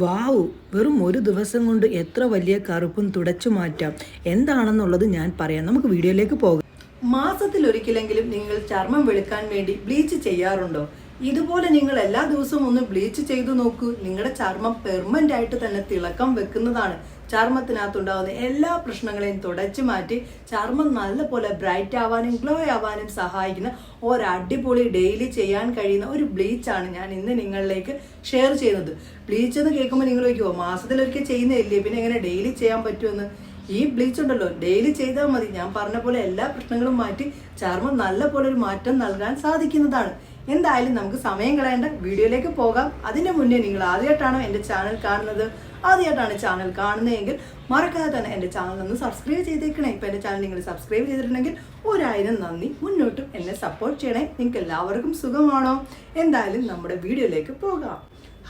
വാവ്, വെറും ഒരു ദിവസം കൊണ്ട് എത്ര വലിയ കറുപ്പും തുടച്ചു മാറ്റാം എന്താണെന്നുള്ളത് ഞാൻ പറയാം. നമുക്ക് വീഡിയോയിലേക്ക് പോകാം. മാസത്തിലൊരിക്കലെങ്കിലും നിങ്ങൾ ചർമ്മം വെളുക്കാൻ വേണ്ടി ബ്ലീച്ച് ചെയ്യാറുണ്ടോ? ഇതുപോലെ നിങ്ങൾ എല്ലാ ദിവസവും ഒന്ന് ബ്ലീച്ച് ചെയ്തു നോക്കൂ. നിങ്ങളുടെ ചർമ്മം പെർമനന്റ് ആയിട്ട് തന്നെ തിളക്കം വെക്കുന്നതാണ്. ചർമ്മത്തിനകത്തുണ്ടാകുന്ന എല്ലാ പ്രശ്നങ്ങളെയും തുടച്ചു മാറ്റി ചർമ്മം നല്ലപോലെ ബ്രൈറ്റ് ആവാനും ഗ്ലോ ആവാനും സഹായിക്കുന്ന ഒരു അടിപൊളി ഡെയിലി ചെയ്യാൻ കഴിയുന്ന ഒരു ബ്ലീച്ചാണ് ഞാൻ ഇന്ന് നിങ്ങളിലേക്ക് ഷെയർ ചെയ്യുന്നത്. ബ്ലീച്ച് എന്ന് കേൾക്കുമ്പോൾ നിങ്ങൾ ചോദിക്കുമോ, മാസത്തിലൊരിക്കൽ ചെയ്യുന്നതല്ലേ, പിന്നെ എങ്ങനെ ഡെയിലി ചെയ്യാൻ പറ്റുമെന്ന്? ഈ ബ്ലീച്ച് ഉണ്ടല്ലോ, ഡെയിലി ചെയ്താൽ മതി. ഞാൻ പറഞ്ഞ പോലെ എല്ലാ പ്രശ്നങ്ങളും മാറ്റി ചർമ്മം നല്ല പോലെ ഒരു മാറ്റം നൽകാൻ സാധിക്കുന്നതാണ്. എന്തായാലും നമുക്ക് സമയം കളയേണ്ട, വീഡിയോയിലേക്ക് പോകാം. അതിന് മുന്നേ നിങ്ങൾ ആദ്യമായിട്ടാണോ എൻ്റെ ചാനൽ കാണുന്നത്, ആദ്യമായിട്ടാണ് ചാനൽ കാണുന്നതെങ്കിൽ മറക്കാതെ തന്നെ എൻ്റെ ചാനൽ ഒന്ന് സബ്സ്ക്രൈബ് ചെയ്തേക്കണേ. ഇപ്പം എൻ്റെ ചാനൽ നിങ്ങൾ സബ്സ്ക്രൈബ് ചെയ്തിട്ടുണ്ടെങ്കിൽ 1000 നന്ദി. മുന്നോട്ടും എന്നെ സപ്പോർട്ട് ചെയ്യണേ. നിങ്ങൾക്ക് എല്ലാവർക്കും സുഖമാണോ? എന്തായാലും നമ്മുടെ വീഡിയോയിലേക്ക് പോകാം.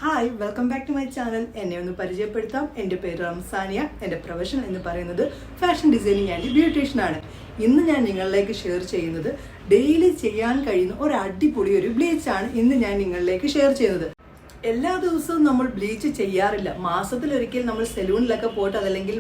Hi, welcome back to my channel. എന്നെ ഒന്ന് പരിചയപ്പെടുത്താം. എൻ്റെ പേര് റംസാനിയ. എൻ്റെ പ്രൊഫഷൻ എന്ന് പറയുന്നത് ഫാഷൻ ഡിസൈനിങ് ആൻഡ് ബ്യൂട്ടീഷ്യനാണ്. ഇന്ന് ഞാൻ നിങ്ങളിലേക്ക് ഷെയർ ചെയ്യുന്നത് ഡെയിലി ചെയ്യാൻ കഴിയുന്ന ഒരു അടിപൊളി ഒരു ബ്ലീച്ചാണ് ഇന്ന് ഞാൻ നിങ്ങളിലേക്ക് ഷെയർ ചെയ്യുന്നത്. എല്ലാ ദിവസവും നമ്മൾ ബ്ലീച്ച് ചെയ്യാറില്ല. മാസത്തിലൊരിക്കൽ നമ്മൾ സെലൂണിലൊക്കെ പോയിട്ട് അതല്ലെങ്കിൽ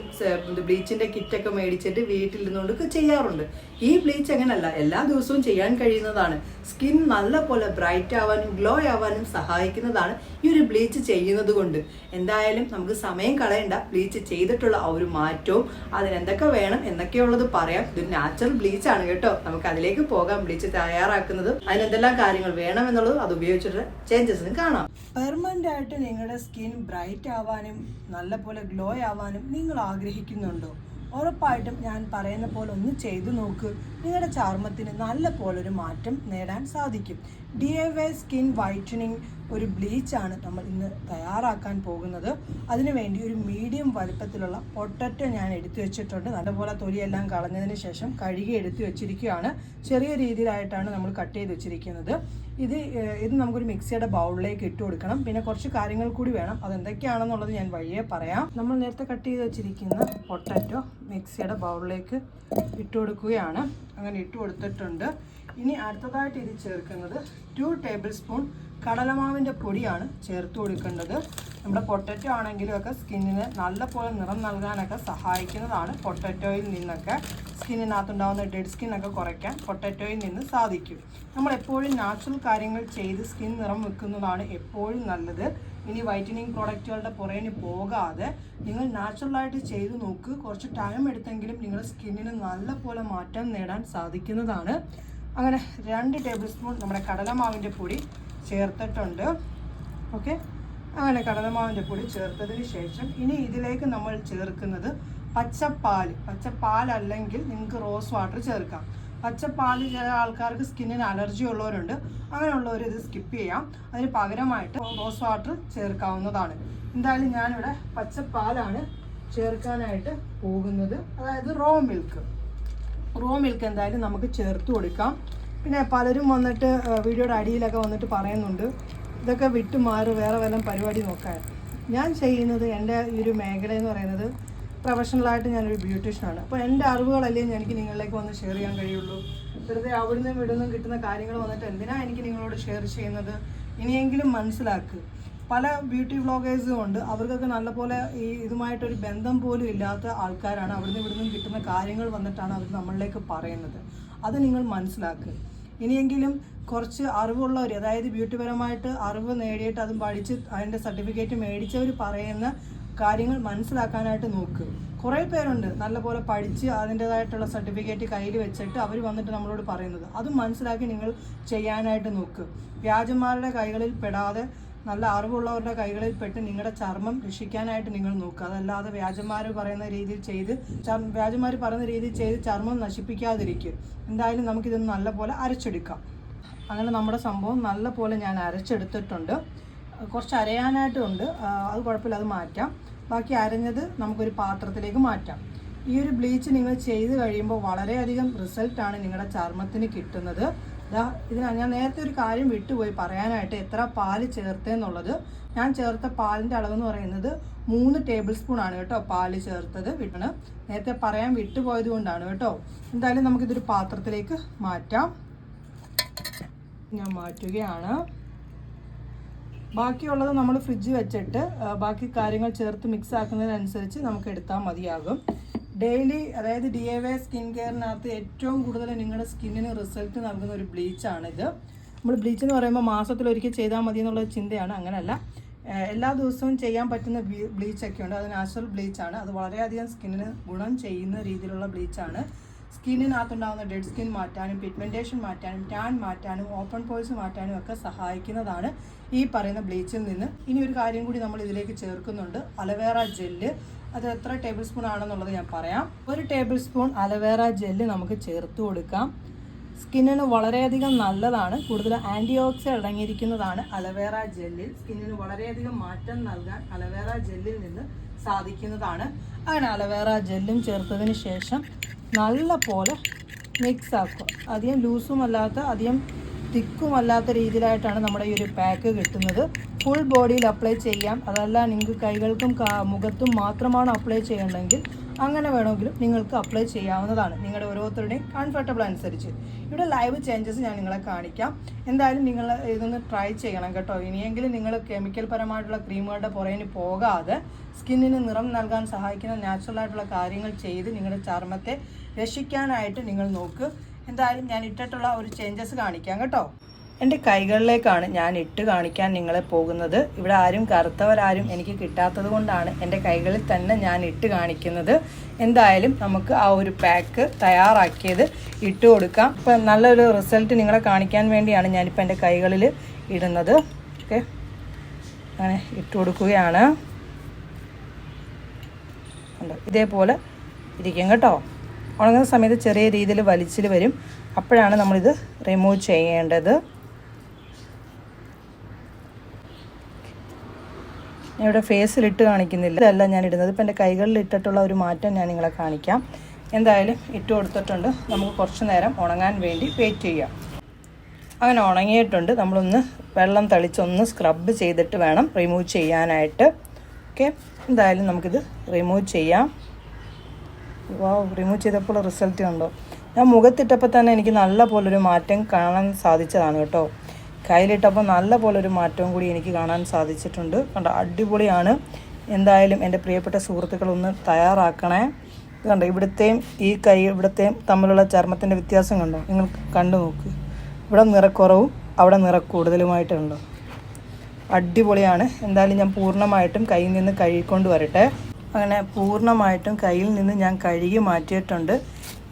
ബ്ലീച്ചിന്റെ കിറ്റൊക്കെ മേടിച്ചിട്ട് വീട്ടിലിരുന്നുകൊണ്ടൊക്കെ ചെയ്യാറുണ്ട്. ഈ ബ്ലീച്ച് അങ്ങനല്ല, എല്ലാ ദിവസവും ചെയ്യാൻ കഴിയുന്നതാണ്. സ്കിൻ നല്ല പോലെ ബ്രൈറ്റ് ആവാനും ഗ്ലോ ആവാനും സഹായിക്കുന്നതാണ് ഈ ഒരു ബ്ലീച്ച് ചെയ്യുന്നത് കൊണ്ട്. എന്തായാലും നമുക്ക് സമയം കളയണ്ട, ബ്ലീച്ച് ചെയ്തിട്ടുള്ള ആ ഒരു മാറ്റവും അതിനെന്തൊക്കെ വേണം എന്നൊക്കെയുള്ളത് പറയാം. ഇതൊരു നാച്ചുറൽ ബ്ലീച്ച് ആണ് കേട്ടോ. നമുക്ക് അതിലേക്ക് പോകാം. ബ്ലീച്ച് തയ്യാറാക്കുന്നത്, അതിനെന്തെല്ലാം കാര്യങ്ങൾ വേണം എന്നുള്ളത് അത് ഉപയോഗിച്ചിട്ട് ചേഞ്ചസിന് കാണാം. പെർമനന്റ് ആയിട്ട് നിങ്ങളുടെ സ്കിൻ ബ്രൈറ്റ് ആവാനും നല്ലപോലെ ഗ്ലോ ആവാനും നിങ്ങൾ ആഗ്രഹിക്കുന്നുണ്ടോ? ഉറപ്പായിട്ടും ഞാൻ പറയുന്ന പോലെ ഒന്ന് ചെയ്തു നോക്ക്. നിങ്ങളുടെ ചർമ്മത്തിന് നല്ല പോലൊരു മാറ്റം നേടാൻ സാധിക്കും. DIY സ്കിൻ വൈറ്റനിങ് ഒരു ബ്ലീച്ചാണ് നമ്മൾ ഇന്ന് തയ്യാറാക്കാൻ പോകുന്നത്. അതിനുവേണ്ടി ഒരു മീഡിയം വലുപ്പത്തിലുള്ള പൊട്ടറ്റോ ഞാൻ എടുത്തു വെച്ചിട്ടുണ്ട്. നല്ലപോലെ തൊലിയെല്ലാം കളഞ്ഞതിന് ശേഷം കഴുകി എടുത്തു വെച്ചിരിക്കുകയാണ്. ചെറിയ രീതിയിലായിട്ടാണ് നമ്മൾ കട്ട് ചെയ്ത് വെച്ചിരിക്കുന്നത്. ഇത് നമുക്കൊരു മിക്സിയുടെ ബൗളിലേക്ക് ഇട്ട് കൊടുക്കണം. പിന്നെ കുറച്ച് കാര്യങ്ങൾ കൂടി വേണം. അതെന്തൊക്കെയാണെന്നുള്ളത് ഞാൻ വഴിയെ പറയാം. നമ്മൾ നേരത്തെ കട്ട് ചെയ്ത് വെച്ചിരിക്കുന്ന പൊട്ടറ്റോ മിക്സിയുടെ ബൗളിലേക്ക് ഇട്ട് കൊടുക്കുകയാണ്. അങ്ങനെ ഇട്ട് കൊടുത്തിട്ടുണ്ട്. ഇനി അടുത്തതായിട്ട് ഇത് ചേർക്കുന്നത് 2 ടേബിൾ സ്പൂൺ കടലമാവിൻ്റെ പൊടിയാണ് ചേർത്ത് കൊടുക്കേണ്ടത്. നമ്മുടെ പൊട്ടറ്റോ ആണെങ്കിലും ഒക്കെ സ്കിന്നിന് നല്ലപോലെ നിറം നൽകാനൊക്കെ സഹായിക്കുന്നതാണ്. പൊട്ടറ്റോയിൽ നിന്നൊക്കെ സ്കിന്നിനകത്തുണ്ടാകുന്ന ഡെഡ് സ്കിന്നൊക്കെ കുറയ്ക്കാൻ പൊട്ടറ്റോയിൽ നിന്ന് സാധിക്കും. നമ്മൾ എപ്പോഴും നാച്ചുറൽ കാര്യങ്ങൾ ചെയ്ത് സ്കിൻ നിറം വെക്കുന്നതാണ് എപ്പോഴും നല്ലത്. ഇനി വൈറ്റനിങ് പ്രോഡക്റ്റുകളുടെ പുറകിന് പോകാതെ നിങ്ങൾ നാച്ചുറലായിട്ട് ചെയ്ത് നോക്ക്. കുറച്ച് ടൈം എടുത്തെങ്കിലും നിങ്ങളുടെ സ്കിന്നിന് നല്ല പോലെ മാറ്റം നേടാൻ സാധിക്കുന്നതാണ്. അങ്ങനെ 2 ടേബിൾ സ്പൂൺ നമ്മുടെ കടലമാവിൻ്റെ പൊടി ചേർത്തിട്ടുണ്ട്. ഓക്കെ, അങ്ങനെ കടലമാവിൻ്റെ പൊടി ചേർത്തതിന് ശേഷം ഇനി ഇതിലേക്ക് നമ്മൾ ചേർക്കുന്നത് പച്ചപ്പാൽ അല്ലെങ്കിൽ നിങ്ങൾക്ക് റോസ് വാട്ടർ ചേർക്കാം. പച്ചപ്പാൽ ചില ആൾക്കാർക്ക് സ്കിന്നിന് അലർജി ഉള്ളവരുണ്ട്. അങ്ങനെയുള്ളവർ ഇത് സ്കിപ്പ് ചെയ്യാം. അതിന് പകരമായിട്ട് റോസ് വാട്ടർ ചേർക്കാവുന്നതാണ്. എന്തായാലും ഞാനിവിടെ പച്ചപ്പാലാണ് ചേർക്കാനായിട്ട് പോകുന്നത്, അതായത് റോ മിൽക്ക് എന്തായാലും നമുക്ക് ചേർത്ത് കൊടുക്കാം. പിന്നെ പലരും വന്നിട്ട് വീഡിയോയുടെ അടിയിലൊക്കെ വന്നിട്ട് പറയുന്നുണ്ട് ഇതൊക്കെ വിട്ടുമാറി വേറെ വല്ല പരിപാടി നോക്കാൻ. ഞാൻ ചെയ്യുന്നത്, എൻ്റെ ഈ ഒരു മേഖല എന്ന് പറയുന്നത് പ്രൊഫഷണലായിട്ട് ഞാനൊരു ബ്യൂട്ടീഷ്യനാണ്. അപ്പോൾ എൻ്റെ അറിവുകളല്ലേ എനിക്ക് നിങ്ങളിലേക്ക് വന്ന് ഷെയർ ചെയ്യാൻ കഴിയുള്ളൂ. വെറുതെ അവിടുന്ന് ഇവിടുന്നും കിട്ടുന്ന കാര്യങ്ങൾ വന്നിട്ട് എന്തിനാണ് എനിക്ക് നിങ്ങളോട് ഷെയർ ചെയ്യുന്നത്? ഇനിയെങ്കിലും മനസ്സിലാക്കുക. പല ബ്യൂട്ടി വ്ളോഗേഴ്സും ഉണ്ട്, അവർക്കൊക്കെ നല്ലപോലെ ഈ ഇതുമായിട്ടൊരു ബന്ധം പോലും ഇല്ലാത്ത ആൾക്കാരാണ്. അവിടുന്ന് ഇവിടുന്നും കിട്ടുന്ന കാര്യങ്ങൾ വന്നിട്ടാണ് അവർ നമ്മളിലേക്ക് പറയുന്നത്. അത് നിങ്ങൾ മനസ്സിലാക്കുക. ഇനിയെങ്കിലും കുറച്ച് അറിവുള്ളവർ, അതായത് ബ്യൂട്ടിപരമായിട്ട് അറിവ് നേടിയിട്ട് അതും പഠിച്ച് അതിൻ്റെ സർട്ടിഫിക്കറ്റ് മേടിച്ചവർ പറയുന്ന കാര്യങ്ങൾ മനസ്സിലാക്കാനായിട്ട് നോക്കുക. കുറേ പേരുണ്ട് നല്ലപോലെ പഠിച്ച് അതിൻ്റേതായിട്ടുള്ള സർട്ടിഫിക്കറ്റ് കയ്യിൽ വെച്ചിട്ട് അവർ വന്നിട്ട് നമ്മളോട് പറയുന്നത്. അതും മനസ്സിലാക്കി നിങ്ങൾ ചെയ്യാനായിട്ട് നോക്കുക. വ്യാജന്മാരുടെ കൈകളിൽ പെടാതെ നല്ല അറിവുള്ളവരുടെ കൈകളിൽ പെട്ട് നിങ്ങളുടെ ചർമ്മം രക്ഷിക്കാനായിട്ട് നിങ്ങൾ നോക്കുക. അതല്ലാതെ വ്യാജന്മാർ പറയുന്ന രീതിയിൽ ചെയ്ത് ചർമ്മം നശിപ്പിക്കാതിരിക്കുക. എന്തായാലും നമുക്കിതൊന്ന് നല്ലപോലെ അരച്ചെടുക്കാം. അങ്ങനെ നമ്മുടെ സംഭവം നല്ലപോലെ ഞാൻ അരച്ചെടുത്തിട്ടുണ്ട്. കുറച്ച് അരയാനായിട്ടുണ്ട്, അത് കുഴപ്പമില്ല, അത് മാറ്റാം. ബാക്കി അരഞ്ഞത് നമുക്കൊരു പാത്രത്തിലേക്ക് മാറ്റാം. ഈ ഒരു ബ്ലീച്ച് നിങ്ങൾ ചെയ്ത് കഴിയുമ്പോൾ വളരെയധികം റിസൾട്ടാണ് നിങ്ങളുടെ ചർമ്മത്തിന് കിട്ടുന്നത്. ഞാൻ നേരത്തെ ഒരു കാര്യം വിട്ടുപോയി പറയാനായിട്ട്, എത്ര പാല് ചേർത്തെന്നുള്ളത്. ഞാൻ ചേർത്ത പാലിൻ്റെ അളവെന്ന് പറയുന്നത് 3 ടേബിൾ സ്പൂൺ ആണ് കേട്ടോ. പാല് ചേർത്തത് നേരത്തെ പറയാൻ വിട്ടുപോയത് കൊണ്ടാണ് കേട്ടോ. എന്തായാലും നമുക്കിതൊരു പാത്രത്തിലേക്ക് മാറ്റാം. ഞാൻ മാറ്റുകയാണ്. ബാക്കിയുള്ളത് നമ്മൾ ഫ്രിഡ്ജ് വെച്ചിട്ട് ബാക്കി കാര്യങ്ങൾ ചേർത്ത് മിക്സ് ആക്കുന്നതിനനുസരിച്ച് നമുക്ക് എടുത്താൽ മതിയാകും. ഡെയിലി അതായത് DIY സ്കിൻ കെയറിനകത്ത് ഏറ്റവും കൂടുതൽ നിങ്ങളുടെ സ്കിന്നിന് റിസൾട്ട് നൽകുന്ന ഒരു ബ്ലീച്ചാണിത്. നമ്മൾ ബ്ലീച്ച് എന്ന് പറയുമ്പോൾ മാസത്തിലൊരിക്കൽ ചെയ്താൽ മതി എന്നുള്ള ചിന്തയാണ്. അങ്ങനെയല്ല, എല്ലാ ദിവസവും ചെയ്യാൻ പറ്റുന്ന ബ്ലീച്ചൊക്കെ ഉണ്ട്. അത് നാച്ചുറൽ ബ്ലീച്ചാണ്. അത് വളരെയധികം സ്കിന്നിന് ഗുണം ചെയ്യുന്ന രീതിയിലുള്ള ബ്ലീച്ചാണ്. സ്കിന്നിനകത്തുണ്ടാകുന്ന ഡെഡ് സ്കിൻ മാറ്റാനും പിഗ്മെൻറ്റേഷൻ മാറ്റാനും ടാൻ മാറ്റാനും ഓപ്പൺ പോഴ്സ് മാറ്റാനും ഒക്കെ സഹായിക്കുന്നതാണ് ഈ പറയുന്ന ബ്ലീച്ചിൽ നിന്ന്. ഇനി ഒരു കാര്യം കൂടി നമ്മൾ ഇതിലേക്ക് ചേർക്കുന്നുണ്ട്, അലോവേറ ജെല്ല്. അത് എത്ര ടേബിൾ സ്പൂൺ ആണെന്നുള്ളത് ഞാൻ പറയാം. 1 ടേബിൾ സ്പൂൺ അലോവേറ ജെല്ല് നമുക്ക് ചേർത്ത് കൊടുക്കാം. സ്കിന്നിന് വളരെയധികം നല്ലതാണ്. കൂടുതൽ ആൻറ്റി ഓക്സിഡൻറ്റ് അടങ്ങിയിരിക്കുന്നതാണ് അലോവേറ ജെല്ലിൽ. സ്കിന്നിന് വളരെയധികം മാറ്റം നൽകാൻ അലോവേറ ജെല്ലിൽ നിന്ന് സാധിക്കുന്നതാണ്. അങ്ങനെ അലോവേറ ജെല്ലും ചേർത്തതിന് ശേഷം നല്ല പോലെ മിക്സ് ആക്കുക. അധികം ലൂസും അല്ലാത്ത അധികം തിക്കുമല്ലാത്ത രീതിയിലായിട്ടാണ് നമ്മുടെ ഈ ഒരു പാക്ക് കിട്ടുന്നത്. ഫുൾ ബോഡിയിൽ അപ്ലൈ ചെയ്യാം. അതല്ല നിങ്ങൾക്ക് കൈകൾക്കും മുഖത്തും മാത്രമാണ് അപ്ലൈ ചെയ്യേണ്ടതെങ്കിൽ അങ്ങനെ വേണമെങ്കിലും നിങ്ങൾക്ക് അപ്ലൈ ചെയ്യാവുന്നതാണ്, നിങ്ങളുടെ ഓരോരുത്തരുടെയും കംഫർട്ടബിൾ അനുസരിച്ച്. ഇവിടെ ലൈവ് ചേഞ്ചസ് ഞാൻ നിങ്ങളെ കാണിക്കാം. എന്തായാലും നിങ്ങൾ ഇതൊന്ന് ട്രൈ ചെയ്യണം കേട്ടോ. ഇനിയെങ്കിലും നിങ്ങൾ കെമിക്കൽ പരമായിട്ടുള്ള ക്രീമുകളുടെ പുറകിന് പോകാതെ സ്കിന്നിന് നിറം നൽകാൻ സഹായിക്കുന്ന നാച്ചുറലായിട്ടുള്ള കാര്യങ്ങൾ ചെയ്ത് നിങ്ങളുടെ ചർമ്മത്തെ രക്ഷിക്കാനായിട്ട് നിങ്ങൾ നോക്ക്. എന്തായാലും ഞാൻ ഇട്ടിട്ടുള്ള ഒരു ചേഞ്ചസ് കാണിക്കാം കേട്ടോ. എൻ്റെ കൈകളിലേക്കാണ് ഞാൻ ഇട്ട് കാണിക്കാൻ നിങ്ങളെ പോകുന്നത്. ഇവിടെ ആരും കറുത്തവരാരും എനിക്ക് കിട്ടാത്തത് കൊണ്ടാണ് എൻ്റെ കൈകളിൽ തന്നെ ഞാൻ ഇട്ട് കാണിക്കുന്നത്. എന്തായാലും നമുക്ക് ആ ഒരു പാക്ക് തയ്യാറാക്കിയത് ഇട്ട് കൊടുക്കാം. ഇപ്പം നല്ലൊരു റിസൾട്ട് നിങ്ങളെ കാണിക്കാൻ വേണ്ടിയാണ് ഞാനിപ്പോൾ എൻ്റെ കൈകളിൽ ഇടുന്നത്. ഓക്കെ, അങ്ങനെ ഇട്ട് കൊടുക്കുകയാണ്. ഇതേപോലെ ഇരിക്കും കേട്ടോ. ഉണങ്ങുന്ന സമയത്ത് ചെറിയ രീതിയിൽ വലിച്ചിൽ വരും. അപ്പോഴാണ് നമ്മളിത് റിമൂവ് ചെയ്യേണ്ടത്. ഞാൻ ഇവിടെ ഫേസിലിട്ട് കാണിക്കുന്നില്ല, ഇതല്ല ഞാൻ ഇടുന്നത്. ഇപ്പം എൻ്റെ കൈകളിൽ ഇട്ടിട്ടുള്ള ഒരു മാറ്റം ഞാൻ നിങ്ങളെ കാണിക്കാം. എന്തായാലും ഇട്ട് കൊടുത്തിട്ടുണ്ട്. നമുക്ക് കുറച്ച് നേരം ഉണങ്ങാൻ വേണ്ടി വെയിറ്റ് ചെയ്യാം. അങ്ങനെ ഉണങ്ങിയിട്ടുണ്ട്. നമ്മളൊന്ന് വെള്ളം തളിച്ചൊന്ന് സ്ക്രബ് ചെയ്തിട്ട് വേണം റിമൂവ് ചെയ്യാനായിട്ട്. ഓക്കെ, എന്തായാലും നമുക്കിത് റിമൂവ് ചെയ്യാം. റിമൂവ് ചെയ്തപ്പോൾ റിസൾട്ട് കണ്ടോ? ഞാൻ മുഖത്തിട്ടപ്പോൾ തന്നെ എനിക്ക് നല്ല പോലൊരു മാറ്റം കാണാൻ സാധിച്ചതാണ് കേട്ടോ. കയ്യിലിട്ടപ്പോൾ നല്ല പോലൊരു മാറ്റവും കൂടി എനിക്ക് കാണാൻ സാധിച്ചിട്ടുണ്ട്. കണ്ടോ, അടിപൊളിയാണ്. എന്തായാലും എൻ്റെ പ്രിയപ്പെട്ട സുഹൃത്തുക്കളൊന്ന് തയ്യാറാക്കണേ. ഇത് കണ്ടോ, ഇവിടുത്തെയും ഈ കൈ ഇവിടുത്തെയും തമ്മിലുള്ള ചർമ്മത്തിൻ്റെ വ്യത്യാസം കണ്ടോ? നിങ്ങൾ കണ്ടു നോക്ക്. ഇവിടെ നിറക്കുറവും അവിടെ നിറക്കൂടുതലുമായിട്ടുണ്ടോ? അടിപൊളിയാണ്. എന്തായാലും ഞാൻ പൂർണ്ണമായിട്ടും കയ്യിൽ നിന്ന് കഴുകിക്കൊണ്ട് വരട്ടെ. അങ്ങനെ പൂർണ്ണമായിട്ടും കയ്യിൽ നിന്ന് ഞാൻ കഴുകി മാറ്റിയിട്ടുണ്ട്.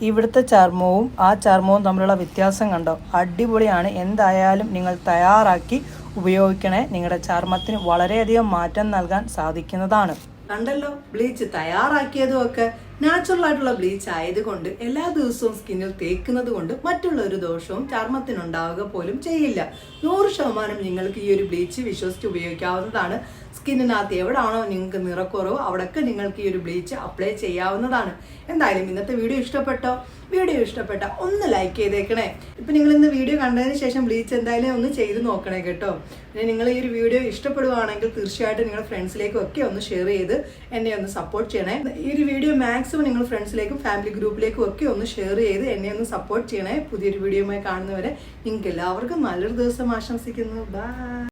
ഇവിടുത്തെ ചർമ്മവും ആ ചർമ്മവും തമ്മിലുള്ള വ്യത്യാസം കണ്ടോ? അടിപൊളിയാണ്. എന്തായാലും നിങ്ങൾ തയ്യാറാക്കി ഉപയോഗിക്കണേ. നിങ്ങളുടെ ചർമ്മത്തിന് വളരെയധികം മാറ്റം നൽകാൻ സാധിക്കുന്നതാണ്. കണ്ടല്ലോ, ബ്ലീച്ച് തയ്യാറാക്കിയതും ഒക്കെ നാച്ചുറൽ ആയിട്ടുള്ള ബ്ലീച്ച് ആയതുകൊണ്ട് എല്ലാ ദിവസവും സ്കിന്നിൽ തേക്കുന്നത് കൊണ്ട് മറ്റുള്ള ഒരു ദോഷവും ചർമ്മത്തിനുണ്ടാവുക പോലും ചെയ്യില്ല. 100% നിങ്ങൾക്ക് ഈ ഒരു ബ്ലീച്ച് വിശ്വസിച്ച് ഉപയോഗിക്കാവുന്നതാണ്. സ്കിന്നിനകത്ത് എവിടെയാണോ നിങ്ങൾക്ക് നിറക്കുറവ് അവിടെയൊക്കെ നിങ്ങൾക്ക് ഈ ഒരു ബ്ലീച്ച് അപ്ലൈ ചെയ്യാവുന്നതാണ്. എന്തായാലും ഇന്നത്തെ വീഡിയോ ഇഷ്ടപ്പെട്ടോ? വീഡിയോ ഇഷ്ടപ്പെട്ട ഒന്ന് ലൈക്ക് ചെയ്തേക്കണേ. ഇപ്പം നിങ്ങൾ ഇന്ന് വീഡിയോ കണ്ടതിന് ശേഷം ബ്ലീച്ച് എന്തായാലും ഒന്ന് ചെയ്ത് നോക്കണേ കേട്ടോ. പിന്നെ നിങ്ങൾ ഈ ഒരു വീഡിയോ ഇഷ്ടപ്പെടുവാണെങ്കിൽ തീർച്ചയായിട്ടും നിങ്ങളുടെ ഫ്രണ്ട്സിലേക്കും ഒക്കെ ഒന്ന് ഷെയർ ചെയ്ത് എന്നെ ഒന്ന് സപ്പോർട്ട് ചെയ്യണേ. ഈ ഒരു വീഡിയോ മാക്സിമം നിങ്ങൾ ഫ്രണ്ട്സിലേക്കും ഫാമിലി ഗ്രൂപ്പിലേക്കും ഒക്കെ ഒന്ന് ഷെയർ ചെയ്ത് എന്നെ ഒന്ന് സപ്പോർട്ട് ചെയ്യണേ. പുതിയൊരു വീഡിയോയുമായി കാണുന്നവരെ നിങ്ങൾക്ക് എല്ലാവർക്കും നല്ലൊരു ദിവസം ആശംസിക്കുന്നു. ബൈ.